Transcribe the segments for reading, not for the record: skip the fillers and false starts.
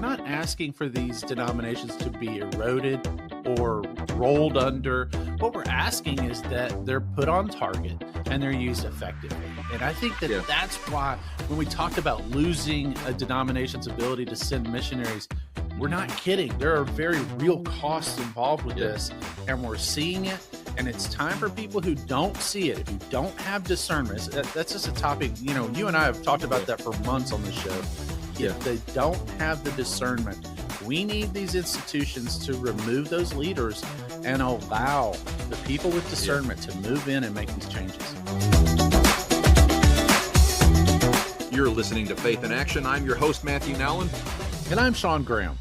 not asking for these denominations to be eroded or rolled under. What we're asking is that they're put on target and they're used effectively. And I think that that's why when we talk about losing a denomination's ability to send missionaries, we're not kidding. There are very real costs involved with this, and we're seeing it. And it's time for people who don't see it, who don't have discernment. That's just a topic, you know, you and I have talked about that for months on the show. If they don't have the discernment, we need these institutions to remove those leaders and allow the people with discernment to move in and make these changes. You're listening to Faith in Action. I'm your host, Matthew Nowlin. And I'm Shawn Graham.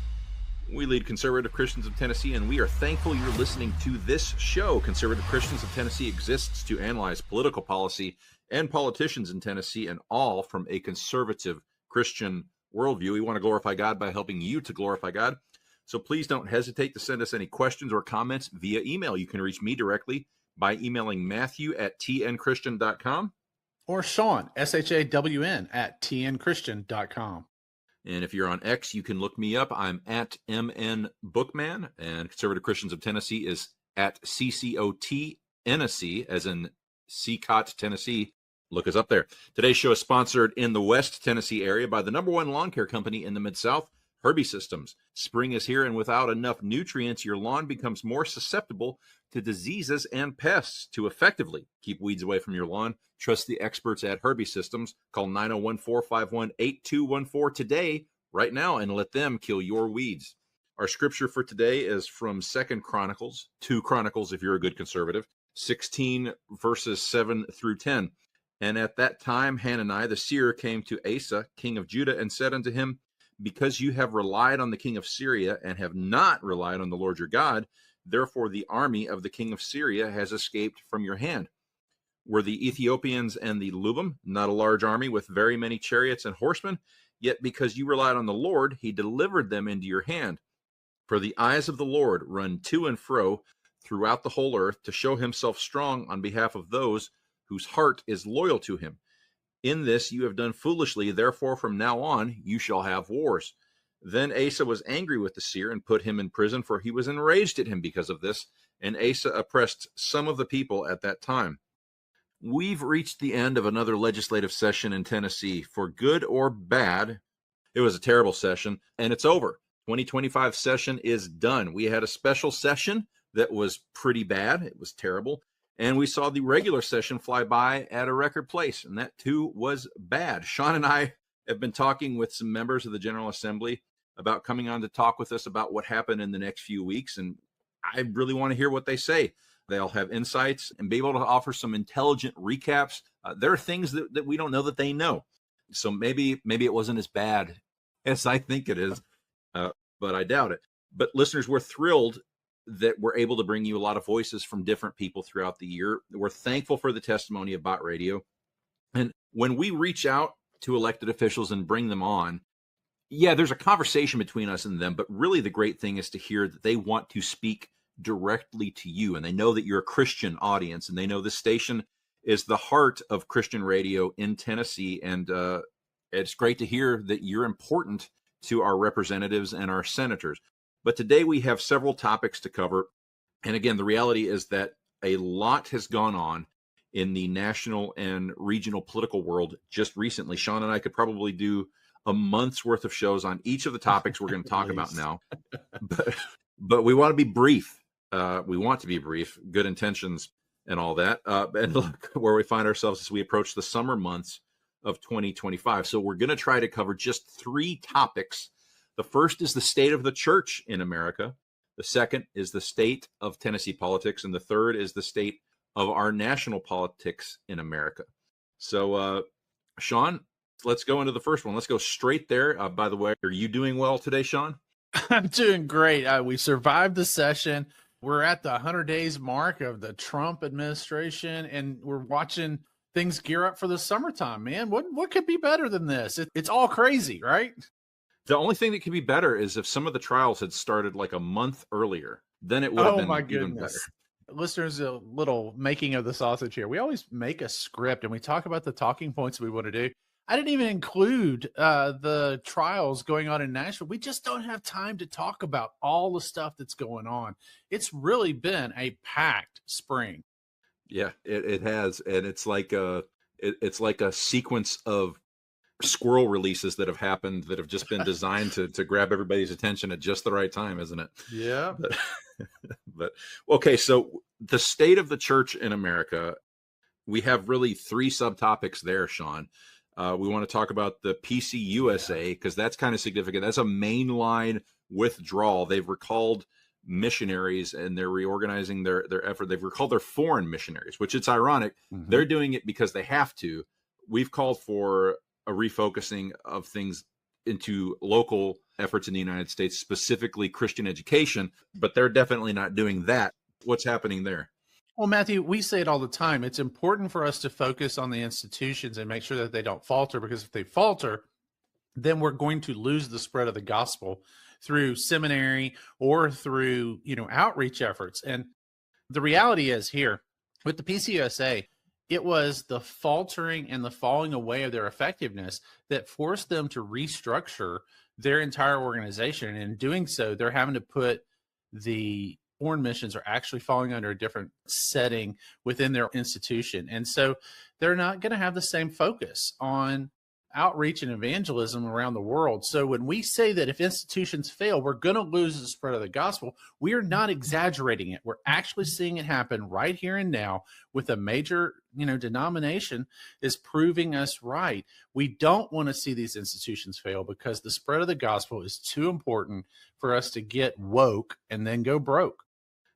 We lead Conservative Christians of Tennessee, and we are thankful you're listening to this show. Conservative Christians of Tennessee exists to analyze political policy and politicians in Tennessee, and all from a conservative Christian worldview. We want to glorify God by helping you to glorify God. So please don't hesitate to send us any questions or comments via email. You can reach me directly by emailing Matthew@tnchristian.com. Or Shawn, SHAWN, @tnchristian.com. And if you're on X, you can look me up. I'm at MN Bookman, and Conservative Christians of Tennessee is at CCOT Tennessee, as in CCOT, Tennessee. Look us up there. Today's show is sponsored in the West Tennessee area by the #1 lawn care company in the Mid-South, Herbie Systems. Spring is here, and without enough nutrients, your lawn becomes more susceptible to diseases and pests. To effectively keep weeds away from your lawn, trust the experts at Herbie Systems. Call 901-451-8214 today, right now, and let them kill your weeds. Our scripture for today is from 2 Chronicles, 2 Chronicles if you're a good conservative, 16 verses 7 through 10. And at that time, Hanani the seer came to Asa, king of Judah, and said unto him, because you have relied on the king of Syria and have not relied on the Lord your God, therefore the army of the king of Syria has escaped from your hand. Were the Ethiopians and the Lubim not a large army with very many chariots and horsemen? Yet because you relied on the Lord, he delivered them into your hand. For the eyes of the Lord run to and fro throughout the whole earth to show himself strong on behalf of those whose heart is loyal to him. In this you have done foolishly, therefore from now on you shall have wars. Then Asa was angry with the seer and put him in prison, for he was enraged at him because of this, and Asa oppressed some of the people at that time. We've reached the end of another legislative session in Tennessee. For good or bad, it was a terrible session, and it's over. 2025 session is done. We had a special session that was pretty bad. It was terrible. And we saw the regular session fly by at a record pace, and that too was bad. Shawn and I have been talking with some members of the General Assembly about coming on to talk with us about what happened in the next few weeks, and I really want to hear what they say. They'll have insights and be able to offer some intelligent recaps. There are things that we don't know that they know. So maybe it wasn't as bad as I think it is, but I doubt it. But listeners, we're thrilled that we're able to bring you a lot of voices from different people throughout the year. We're thankful for the testimony of Bot Radio. And when we reach out to elected officials and bring them on, there's a conversation between us and them, but really the great thing is to hear that they want to speak directly to you, and they know that you're a Christian audience, and they know this station is the heart of Christian radio in Tennessee, and it's great to hear that you're important to our representatives and our senators. But today we have several topics to cover. And again, the reality is that a lot has gone on in the national and regional political world just recently. Shawn and I could probably do a month's worth of shows on each of the topics we're going to talk about now. But we want to be brief. Good intentions and all that. And look where we find ourselves as we approach the summer months of 2025. So we're going to try to cover just 3 topics. The first is the state of the church in America. The second is the state of Tennessee politics. And the third is the state of our national politics in America. So, Shawn, let's go into the first one. Let's go straight there. By the way, are you doing well today, Shawn? I'm doing great. We survived the session. We're at the 100 days mark of the Trump administration, and we're watching things gear up for the summertime, man. What could be better than this? It's all crazy, right? The only thing that could be better is if some of the trials had started like a month earlier, then it would have been even better. Listeners, a little making of the sausage here. We always make a script and we talk about the talking points we want to do. I didn't even include the trials going on in Nashville. We just don't have time to talk about all the stuff that's going on. It's really been a packed spring. Yeah, it has, and it's like a sequence of squirrel releases that have happened that have just been designed to grab everybody's attention at just the right time, isn't it? Yeah. But, but okay, so the state of the church in America, we have really three subtopics there, Shawn. We want to talk about the PCUSA because that's kind of significant. That's a mainline withdrawal. They've recalled missionaries and they're reorganizing their effort. They've recalled their foreign missionaries, which it's ironic. Mm-hmm. They're doing it because they have to. We've called for a refocusing of things into local efforts in the United States, specifically Christian education, but they're definitely not doing that. What's happening there? Well, Matthew, we say it all the time. It's important for us to focus on the institutions and make sure that they don't falter, because if they falter, then we're going to lose the spread of the gospel through seminary or through, outreach efforts. And the reality is here with the PCUSA, it was the faltering and the falling away of their effectiveness that forced them to restructure their entire organization. And in doing so, they're having to put the foreign missions are actually falling under a different setting within their institution. And so they're not going to have the same focus on outreach and evangelism around the world. So when we say that if institutions fail, we're going to lose the spread of the gospel, we are not exaggerating it. We're actually seeing it happen right here and now with a major, denomination is proving us right. We don't want to see these institutions fail because the spread of the gospel is too important for us to get woke and then go broke.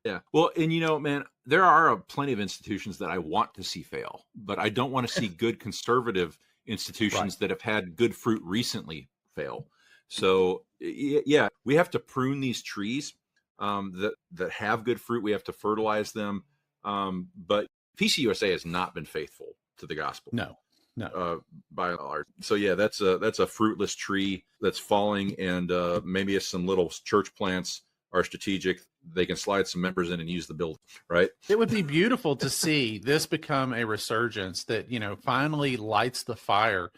Yeah. Well, and man, there are plenty of institutions that I want to see fail, but I don't want to see good conservative institutions that have had good fruit recently fail. So yeah, we have to prune these trees that have good fruit. We have to fertilize them. But PCUSA has not been faithful to the gospel. No. By and large. So yeah, that's a fruitless tree that's falling, and maybe if some little church plants are strategic, they can slide some members in and use the building, right? It would be beautiful to see this become a resurgence that, finally lights the fire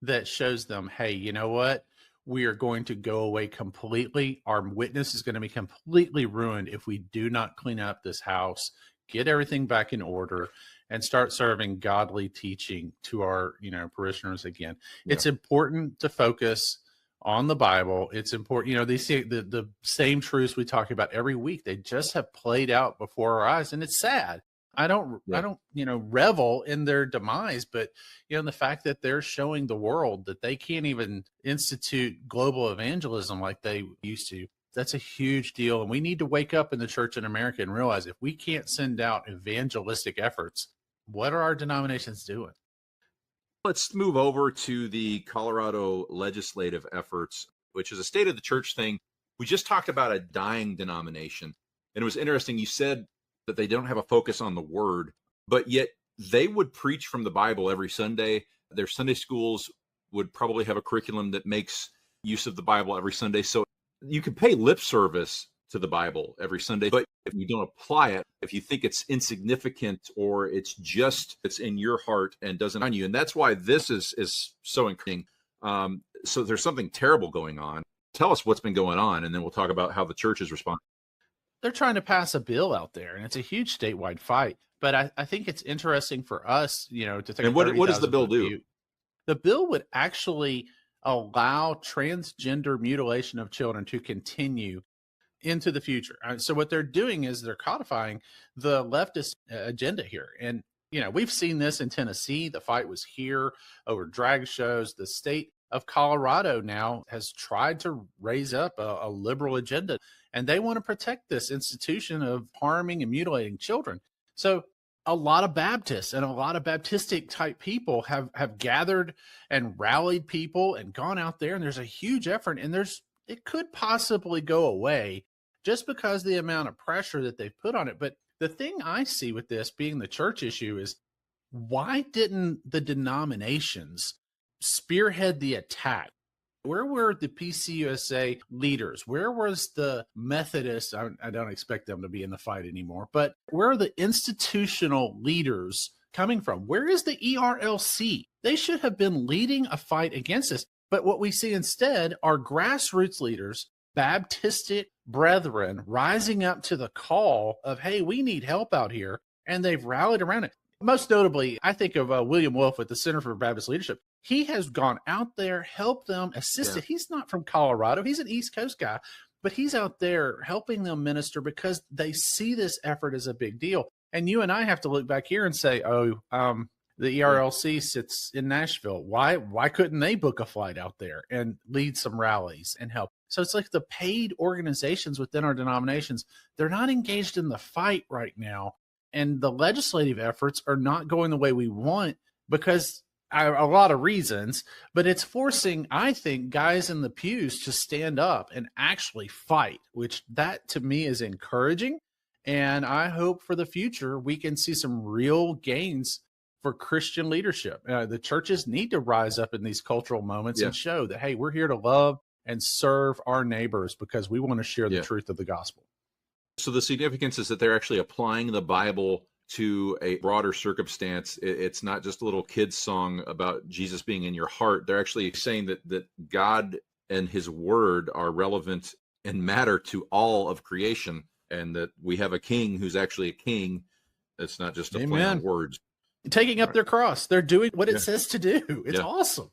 that shows them, hey, you know what? We are going to go away completely. Our witness is going to be completely ruined if we do not clean up this house, get everything back in order, and start serving godly teaching to our, parishioners again. Yeah. It's important to focus on the Bible. It's important, they see the same truths we talk about every week. They just have played out before our eyes, and it's sad. I don't, revel in their demise, but the fact that they're showing the world that they can't even institute global evangelism like they used to, that's a huge deal. And we need to wake up in the church in America and realize if we can't send out evangelistic efforts, what are our denominations doing? Let's move over to the Colorado legislative efforts, which is a state of the church thing. We just talked about a dying denomination. And it was interesting. You said that they don't have a focus on the word, but yet they would preach from the Bible every Sunday. Their Sunday schools would probably have a curriculum that makes use of the Bible every Sunday. So you can pay lip service to the Bible every Sunday, but if you don't apply it, if you think it's insignificant or it's in your heart and doesn't on you, and that's why this is so encouraging. So there's something terrible going on. Tell us what's been going on, and then we'll talk about how the church is responding. They're trying to pass a bill out there, and it's a huge statewide fight. But I think it's interesting for us, to take. And what does the bill do? The bill would actually allow transgender mutilation of children to continue into the future. So what they're doing is they're codifying the leftist agenda here. And, we've seen this in Tennessee. The fight was here over drag shows. The state of Colorado now has tried to raise up a liberal agenda, and they want to protect this institution of harming and mutilating children. So a lot of Baptists and a lot of Baptistic type people have gathered and rallied people and gone out there, and there's a huge effort, and it could possibly go away just because the amount of pressure that they've put on it. But the thing I see with this being the church issue is, why didn't the denominations spearhead the attack? Where were the PCUSA leaders? Where was the Methodists? I don't expect them to be in the fight anymore, but where are the institutional leaders coming from? Where is the ERLC? They should have been leading a fight against this. But what we see instead are grassroots leaders, Baptistic brethren, rising up to the call of, hey, we need help out here. And they've rallied around it. Most notably, I think of William Wolf at the Center for Baptist Leadership. He has gone out there, helped them, assisted. He's not from Colorado. He's an East Coast guy, but he's out there helping them minister because they see this effort as a big deal. And you and I have to look back here and say, the ERLC sits in Nashville. Why couldn't they book a flight out there and lead some rallies and help? So it's like the paid organizations within our denominations, they're not engaged in the fight right now. And the legislative efforts are not going the way we want because a lot of reasons, but it's forcing, I think, guys in the pews to stand up and actually fight, which that to me is encouraging. And I hope for the future, we can see some real gains for Christian leadership. The churches need to rise up in these cultural moments and show that, hey, we're here to love and serve our neighbors because we want to share the truth of the gospel. So the significance is that they're actually applying the Bible to a broader circumstance. It's not just a little kid's song about Jesus being in your heart. They're actually saying that God and his word are relevant and matter to all of creation, and that we have a king who's actually a king. It's not just a play on words. Taking up their cross. They're doing what it says to do. It's awesome.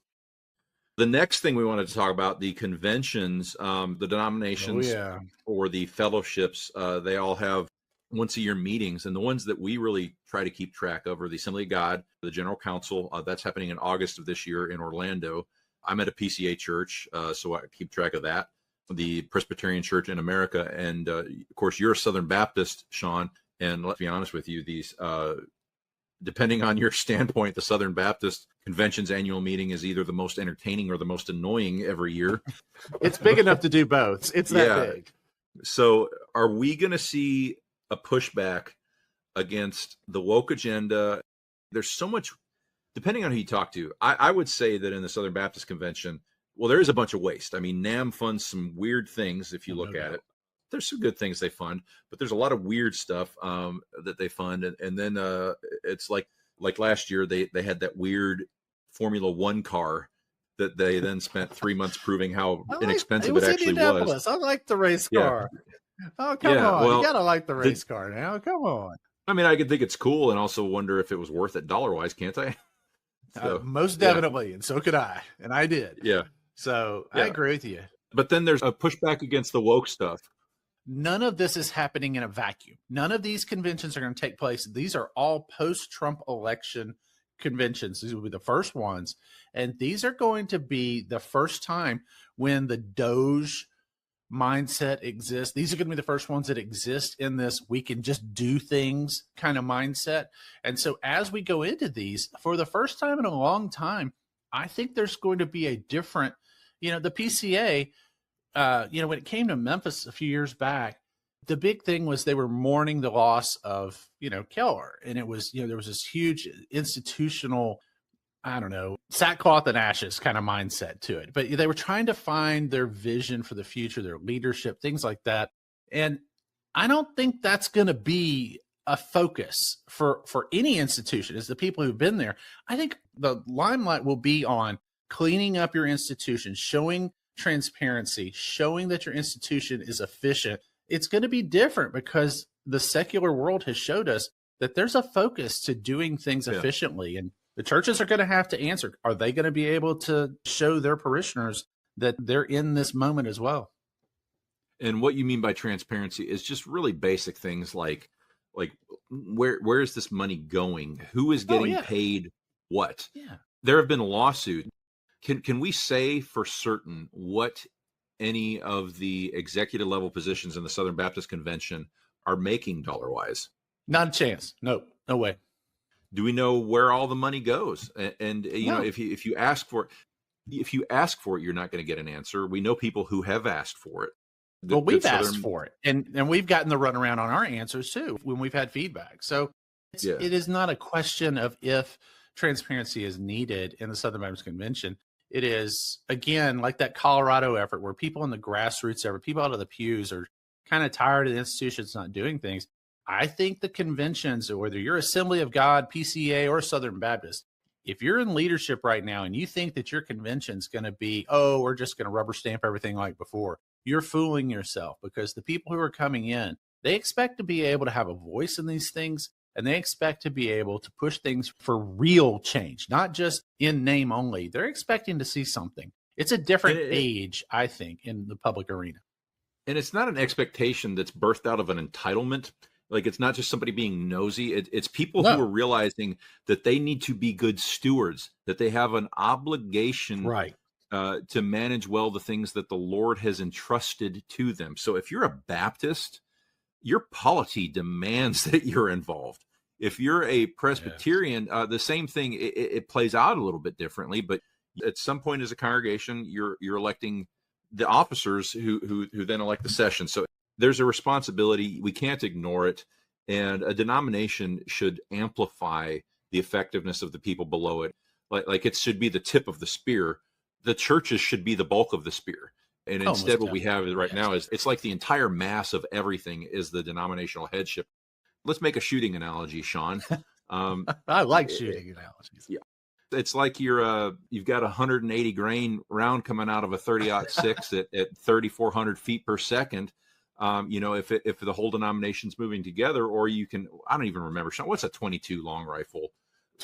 The next thing we wanted to talk about, the conventions, the denominations or the fellowships, they all have once a year meetings. And the ones that we really try to keep track of are the Assembly of God, the General Council. That's happening in August of this year in Orlando. I'm at a PCA church, so I keep track of that. The Presbyterian Church in America. And of course, you're a Southern Baptist, Shawn. And let's be honest with you, these depending on your standpoint, the Southern Baptist Convention's annual meeting is either the most entertaining or the most annoying every year. It's big enough to do both. It's that big. So are we going to see a pushback against the woke agenda? There's so much, depending on who you talk to. I would say that in the Southern Baptist Convention, well, there is a bunch of waste. I mean, NAM funds some weird things if you look at it. There's some good things they fund, but there's a lot of weird stuff that they fund. And then it's like last year, they had that weird Formula One car that they then spent 3 months proving how inexpensive it actually was. I like the race car. Oh, come on. Well, you got to like the race car now. Come on. I mean, I could think it's cool and also wonder if it was worth it dollar-wise, can't I? So, most definitely. And so could I. And I did. Yeah. So I agree with you. But then there's a pushback against the woke stuff. None of this is happening in a vacuum. None of these conventions are going to take place. These are all post-Trump election conventions. These will be the first ones. And these are going to be the first time when the Doge mindset exists. These are going to be the first ones that exist in this we can just do things kind of mindset. And so as we go into these, for the first time in a long time, I think there's going to be a different, the PCA, when it came to Memphis a few years back, the big thing was they were mourning the loss of, Keller. And it was, there was this huge institutional, sackcloth and ashes kind of mindset to it. But they were trying to find their vision for the future, their leadership, things like that. And I don't think that's going to be a focus for any institution as the people who've been there. I think the limelight will be on cleaning up your institution, showing transparency, showing that your institution is efficient. It's going to be different because the secular world has showed us that there's a focus to doing things efficiently. And the churches are going to have to answer. Are they going to be able to show their parishioners that they're in this moment as well? And what you mean by transparency is just really basic things like where is this money going? Who is getting paid what? Yeah. There have been lawsuits. Can we say for certain what any of the executive level positions in the Southern Baptist Convention are making dollar-wise? Not a chance. No way. Do we know where all the money goes? And No. if you ask for it, you're not going to get an answer. We know people who have asked for it. Well, we've asked for it, and we've gotten the runaround on our answers too when we've had feedback. So it is not a question of if transparency is needed in the Southern Baptist Convention. It is, again, like that Colorado effort where people in the grassroots effort, people out of the pews are kind of tired of the institutions not doing things. I think the conventions, whether you're Assembly of God, PCA, or Southern Baptist, if you're in leadership right now and you think that your convention's going to be, oh, we're just going to rubber stamp everything like before, you're fooling yourself, because the people who are coming in, they expect to be able to have a voice in these things, and they expect to be able to push things for real change, not just in name only. They're expecting to see something. It's a different age, I think, in the public arena. And it's not an expectation that's birthed out of an entitlement. Like, it's not just somebody being nosy. It's people who are realizing that they need to be good stewards, that they have an obligation to manage well the things that the Lord has entrusted to them. So if you're a Baptist, your polity demands that you're involved. If you're a Presbyterian, the same thing, it plays out a little bit differently. But at some point as a congregation, you're electing the officers who then elect the session. So there's a responsibility. We can't ignore it. And a denomination should amplify the effectiveness of the people below it. Like it should be the tip of the spear. The churches should be the bulk of the spear. And instead what we have right now is it's like the entire mass of everything is the denominational headship. Let's make a shooting analogy, Shawn. I like shooting analogies. Yeah. It's like you've got a 180 grain round coming out of a 30-06 at 3,400 feet per second. If the whole denomination's moving together, or you can, I don't even remember, Shawn, what's a 22 long rifle?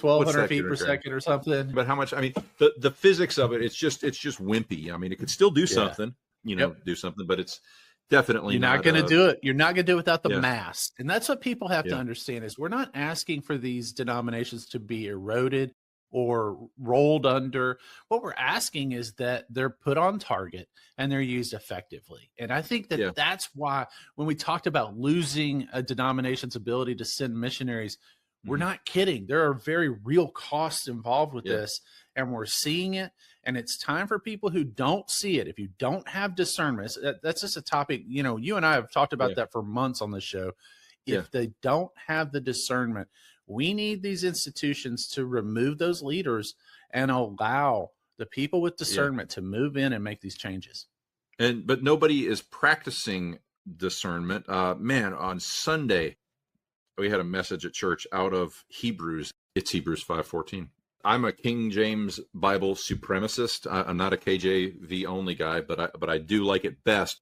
1,200 feet per second or something. But how much? I mean, the physics of it, it's just wimpy. I mean, it could still do something, do something, but it's definitely you're not going to do it. You're not going to do it without the mass. And that's what people have to understand is we're not asking for these denominations to be eroded or rolled under. What we're asking is that they're put on target and they're used effectively. And I think that that's why when we talked about losing a denomination's ability to send missionaries, we're not kidding. There are very real costs involved with this, and we're seeing it. And it's time for people who don't see it. If you don't have discernment, that's just a topic, you and I have talked about that for months on the show. If they don't have the discernment, we need these institutions to remove those leaders and allow the people with discernment to move in and make these changes. But nobody is practicing discernment. On Sunday, we had a message at church out of Hebrews. It's Hebrews 5:14. I'm a King James Bible supremacist. I'm not a KJV only guy, but I do like it best.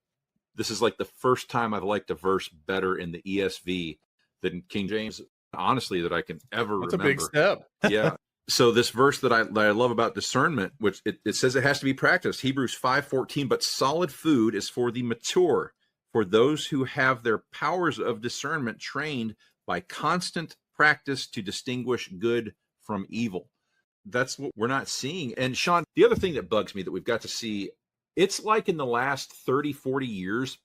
This is like the first time I've liked a verse better in the ESV than King James, honestly, that I can ever remember. That's a big step. Yeah. So this verse that I love about discernment, which it says it has to be practiced, Hebrews 5:14, but solid food is for the mature, for those who have their powers of discernment trained by constant practice to distinguish good from evil. That's what we're not seeing. And Shawn, the other thing that bugs me that we've got to see, it's like in the last 30, 40 years,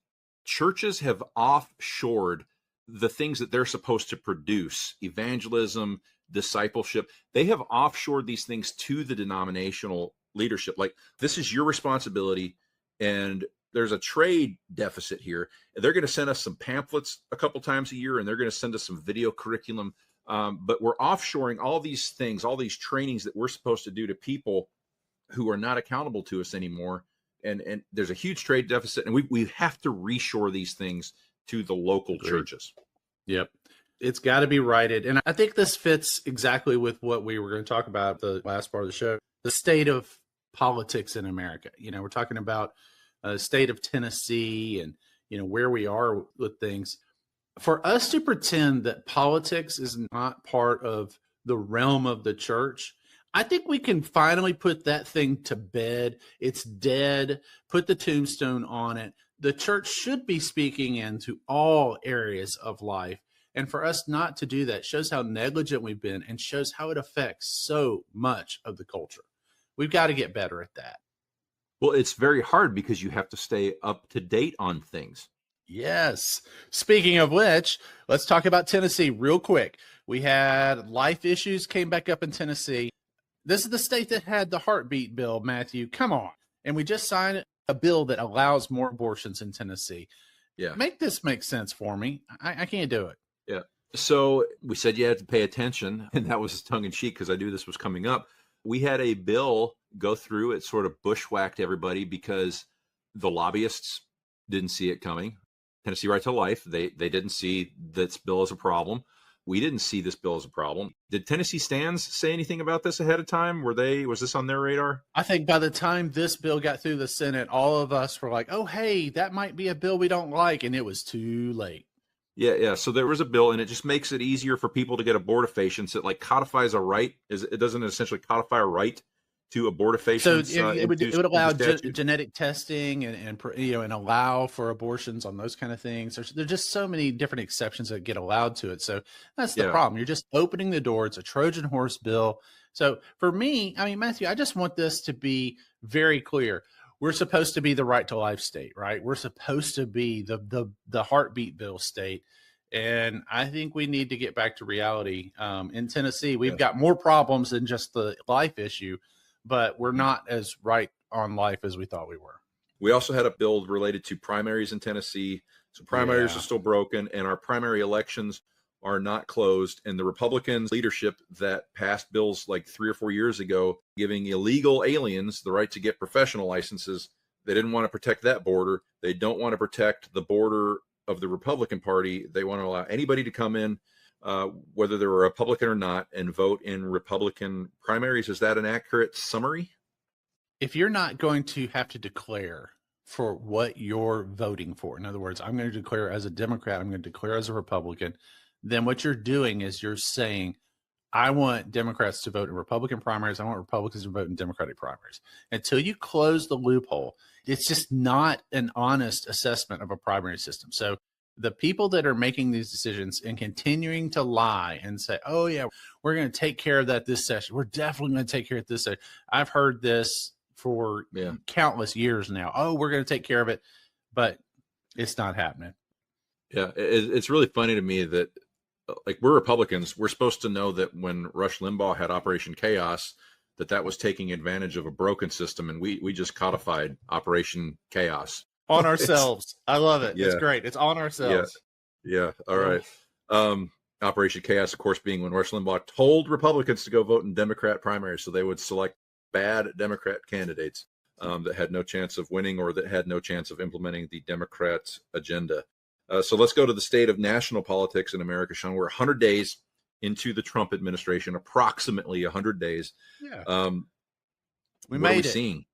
churches have offshored the things that they're supposed to produce, evangelism, discipleship. They have offshored these things to the denominational leadership. Like, this is your responsibility, and there's a trade deficit here. They're going to send us some pamphlets a couple times a year, and they're going to send us some video curriculum. But we're offshoring all these things, all these trainings that we're supposed to do to people who are not accountable to us anymore. And there's a huge trade deficit, and we have to reshore these things to the local churches. Yep. It's got to be righted. And I think this fits exactly with what we were going to talk about the last part of the show, the state of politics in America. We're talking about the state of Tennessee and, where we are with things. For us to pretend that politics is not part of the realm of the church, I think we can finally put that thing to bed. It's dead. Put the tombstone on it. The church should be speaking into all areas of life. And for us not to do that shows how negligent we've been and shows how it affects so much of the culture. We've got to get better at that. Well, it's very hard because you have to stay up to date on things. Yes. Speaking of which, let's talk about Tennessee real quick. We had life issues came back up in Tennessee. This is the state that had the heartbeat bill, Matthew. Come on. And we just signed a bill that allows more abortions in Tennessee. Yeah. Make this make sense for me. I can't do it. Yeah. So we said you had to pay attention, and that was tongue in cheek because I knew this was coming up. We had a bill go through. It sort of bushwhacked everybody because the lobbyists didn't see it coming. Tennessee Right to Life. They didn't see this bill as a problem. We didn't see this bill as a problem. Did Tennessee Stands say anything about this ahead of time? Was this on their radar? I think by the time this bill got through the Senate, all of us were like, oh, hey, that might be a bill we don't like. And it was too late. Yeah. So there was a bill, and it just makes it easier for people to get abortifacients. It like codifies a right. It doesn't essentially codify a right to abortifacients. So it would allow genetic testing and allow for abortions on those kind of things. There's just so many different exceptions that get allowed to it. So that's the problem. You're just opening the door. It's a Trojan horse bill. So for me, I mean, Matthew, I just want this to be very clear. We're supposed to be the right to life state, right? We're supposed to be the heartbeat bill state. And I think we need to get back to reality. In Tennessee, we've got more problems than just the life issue, but we're not as right on life as we thought we were. We also had a bill related to primaries in Tennessee. So primaries are still broken, and our primary elections are not closed. And the Republicans leadership that passed bills like 3 or 4 years ago, giving illegal aliens the right to get professional licenses, they didn't want to protect that border. They don't want to protect the border of the Republican Party. They want to allow anybody to come in, whether they're a Republican or not, and vote in Republican primaries. Is that an accurate summary? If you're not going to have to declare for what you're voting for, in other words, I'm going to declare as a Democrat, I'm going to declare as a Republican, then what you're doing is you're saying, I want Democrats to vote in Republican primaries. I want Republicans to vote in Democratic primaries. Until you close the loophole, it's just not an honest assessment of a primary system. So the people that are making these decisions and continuing to lie and say, oh, yeah, we're going to take care of that this session. We're definitely going to take care of this session. I've heard this for countless years now. Oh, we're going to take care of it. But it's not happening. Yeah, it's really funny to me that, like, we're Republicans. We're supposed to know that when Rush Limbaugh had Operation Chaos, that was taking advantage of a broken system, and we just codified Operation Chaos on ourselves. I love it. It's great. It's on ourselves. Yeah. All right. Operation Chaos, of course, being when Rush Limbaugh told Republicans to go vote in Democrat primaries, so they would select bad Democrat candidates that had no chance of winning or that had no chance of implementing the Democrat agenda. So let's go to the state of national politics in America, Shawn. We're 100 days into the Trump administration, approximately 100 days. Yeah. We made it. Seeing?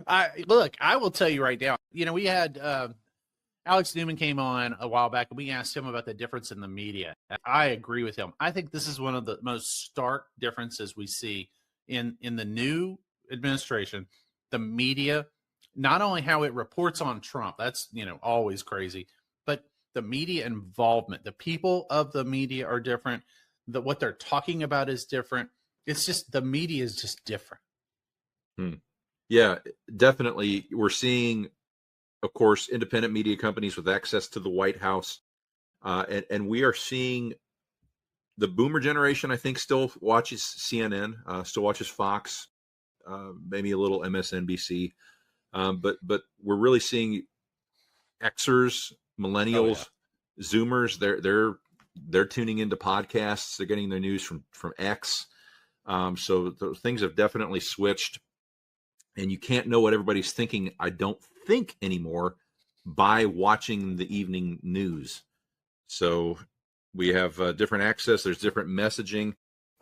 I will tell you right now, we had Alex Newman came on a while back, and we asked him about the difference in the media. I agree with him. I think this is one of the most stark differences we see in the new administration. The media, not only how it reports on Trump, that's, always crazy, but the media involvement, the people of the media are different. What they're talking about is different. It's just, the media is just different. Yeah, definitely. We're seeing, of course, independent media companies with access to the White House. And we are seeing the boomer generation, I think, still watches CNN, still watches Fox, maybe a little MSNBC. But we're really seeing Xers, millennials, Zoomers. They're tuning into podcasts. They're getting their news from X. So those things have definitely switched, and you can't know what everybody's thinking, I don't think, anymore by watching the evening news. So we have different access. There's different messaging,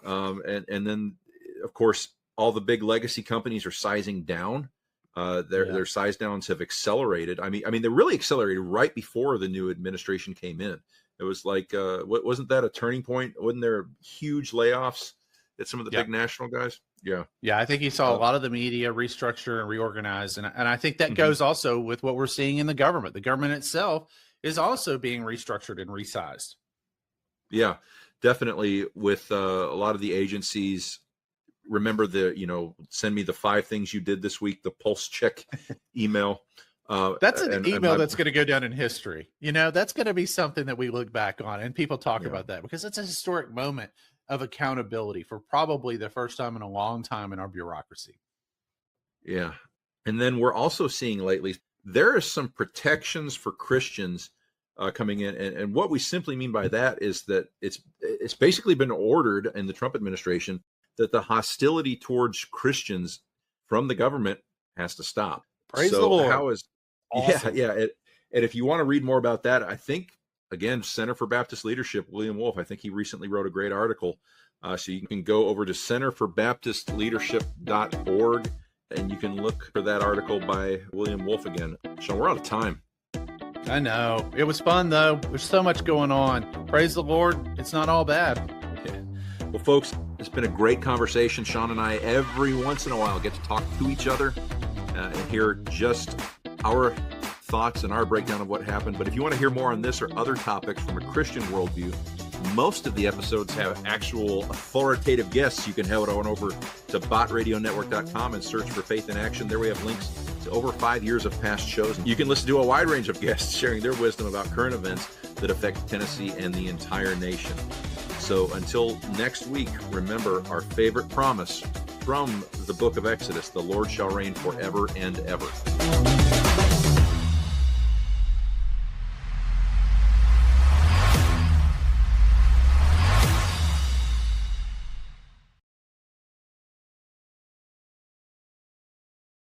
and then of course all the big legacy companies are sizing down. Their size downs have accelerated. I mean, they really accelerated right before the new administration came in. It was like, wasn't that a turning point? Wasn't there huge layoffs at some of the big national guys? Yeah. I think you saw a lot of the media restructure and reorganize, and I think that goes also with what we're seeing in the government. The government itself is also being restructured and resized. Yeah, definitely. With a lot of the agencies. Remember send me the 5 things you did this week, the pulse check email. That's an email that's going to go down in history. That's going to be something that we look back on, and people talk about that because it's a historic moment of accountability for probably the first time in a long time in our bureaucracy. Yeah. And then we're also seeing lately, there are some protections for Christians coming in. And what we simply mean by that is that it's basically been ordered in the Trump administration that the hostility towards Christians from the government has to stop. Praise the Lord. How is awesome. And if you want to read more about that, I think, again, Center for Baptist Leadership, William Wolfe, I think he recently wrote a great article. So you can go over to centerforbaptistleadership.org, and you can look for that article by William Wolfe again. Shawn, we're out of time. I know. It was fun, though. There's so much going on. Praise the Lord. It's not all bad. Yeah. Well, folks, it's been a great conversation. Shawn and I, every once in a while, get to talk to each other and hear just our thoughts and our breakdown of what happened. But if you want to hear more on this or other topics from a Christian worldview, most of the episodes have actual authoritative guests. You can head on over to botradionetwork.com and search for Faith in Action. There we have links to over 5 years of past shows. You can listen to a wide range of guests sharing their wisdom about current events that affect Tennessee and the entire nation. So until next week, remember our favorite promise from the book of Exodus: the Lord shall reign forever and ever.